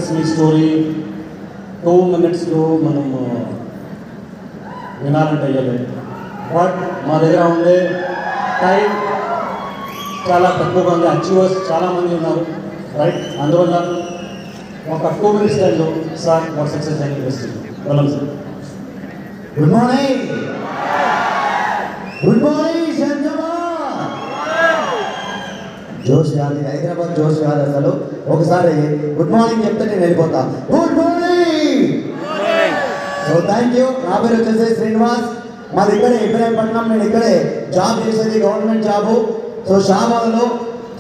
Minutes మీ story 2 minutesలో మనం వినాలంటే అయ్యలేదు. But మా దగ్గర ఉండే టైం చాలా తక్కువగా ఉంది. అచీవర్స్ చాలామంది ఉన్నారు, రైట్? అందువల్ల ఒక 2 minutes టైంలో సార్ వాట్ సక్సెస్ అని వస్తుంది. వెళ్ళం sir. Good morning, good morning శంకమా. జోష్ కాదు, హైదరాబాద్ జోష్ కాదు అసలు. ఒకసారి గుడ్ మార్నింగ్ చెప్తే నేను వెళ్ళిపోతా. Good morning. So thank you. నా పేరు వచ్చేసి శ్రీనివాస్, మాది ఇక్కడే ఇబ్రాహీంపట్నం. నేను ఇక్కడే జాబ్ చేసేది గవర్నమెంట్ జాబు. సో షాబాద్లో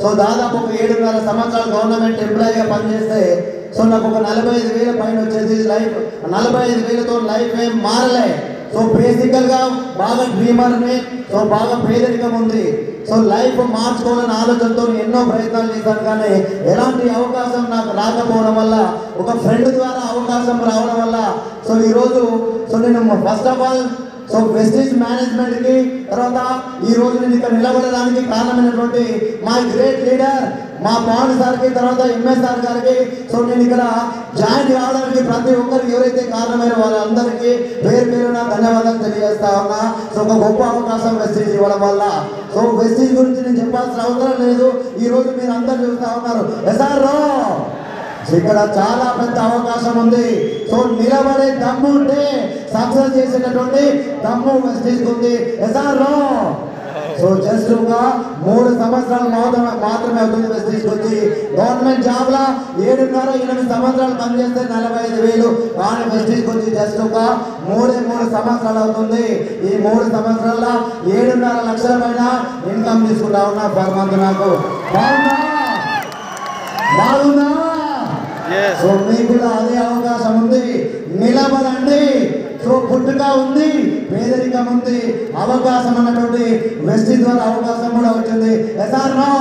సో దాదాపు ఒక 7.5 సంవత్సరాలు గవర్నమెంట్ ఎంప్లాయీగా పనిచేస్తే సో నాకు ఒక 45,000 పైన వచ్చేది. లైఫ్ 45,000తో లైఫ్ ఏం మారలే. సో బేసికల్గా బాగా డ్రీమర్ని, సో బాగా పేదరికం ఉంది. సో లైఫ్ మార్చుకోవాలని ఆలోచనతో ఎన్నో ప్రయత్నాలు చేశాను, కానీ ఎలాంటి అవకాశం నాకు రాకపోవడం వల్ల, ఒక ఫ్రెండ్ ద్వారా అవకాశం రావడం వల్ల సో ఈరోజు సో నేను first of all so wastage మేనేజ్మెంట్కి, తర్వాత ఈరోజు నేను ఇక్కడ నిలబడడానికి కారణమైనటువంటి మా గ్రేట్ లీడర్ మా పవన్ సార్కి, తర్వాత ఎంఎస్ సార్ గారికి, సో నేను ఇక్కడ జాయిన్ కావడానికి ప్రతి ఒక్కరికి ఎవరైతే కారణమైన వాళ్ళందరికీ పేరు పేరున ధన్యవాదాలు తెలియజేస్తా ఉన్నా. సో ఒక గొప్ప అవకాశం వెస్టేజ్ ఇవ్వడం వల్ల. సో వెస్టేజ్ గురించి నేను చెప్పాల్సిన అవసరం లేదు, ఈరోజు మీరు అందరు చూస్తూ ఉన్నారు. ఎస్ఆర్ ఇక్కడ చాలా పెద్ద అవకాశం ఉంది. సో నిలబడే దమ్ము ఉంటే సక్సెస్ చేసేటటువంటి దమ్ము వెస్టేజ్ ఉంది. ఎస్ఆర్ సో జస్ట్ ఒక 3 సంవత్సరాలు మాత్రమే అవుతుంది వెస్టేజ్కి వచ్చి. గవర్నమెంట్ జాబ్లా 7.5-8 సంవత్సరాలు పనిచేస్తే 45,000, కానీ వెస్టేజ్కి వచ్చి జస్ట్ ఒక 3 సంవత్సరాలు అవుతుంది. ఈ 3 సంవత్సరాల్లో 7.5 లక్షల పైన ఇన్కమ్ తీసుకుంటా ఉన్నా పర్ మంత్. నాకు బాగుందా? సో మీకు కూడా అదే అవకాశం ఉంది, నిలబడండి. సో పుట్టుగా ఉంది, పేదరికం ఉంది, అవకాశం అన్నటువంటి వెస్టేజ్ ద్వారా అవకాశం కూడా వచ్చింది. ఎస్ఆర్నో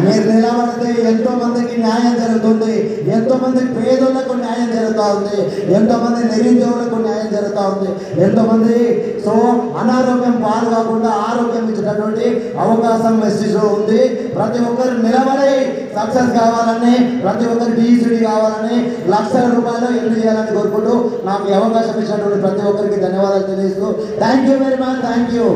మీరు నిలబడితే ఎంతో మందికి న్యాయం జరుగుతుంది, ఎంతో మంది పేదోళ్లకు న్యాయం జరుగుతూ ఉంది, ఎంతో మంది నిరుద్యోగులకు న్యాయం జరుగుతూ ఉంది, ఎంతో మంది సో అనారోగ్యం పాలు కాకుండా ఆరోగ్యం ఇచ్చేటటువంటి అవకాశం వెస్టేజ్లో ఉంది. ప్రతి ఒక్కరు నిలబడి సక్సెస్ కావాలని, ప్రతి ఒక్కరు డిసిడి కావాలని, లక్షల రూపాయలు ఎన్ని చేయాలని కోరుకుంటూ నాకు అవకాశం ఇచ్చినటువంటి ప్రతి ఒక్కరికి ధన్యవాదాలు తెలియజేస్తూ thank you very much. Thank you.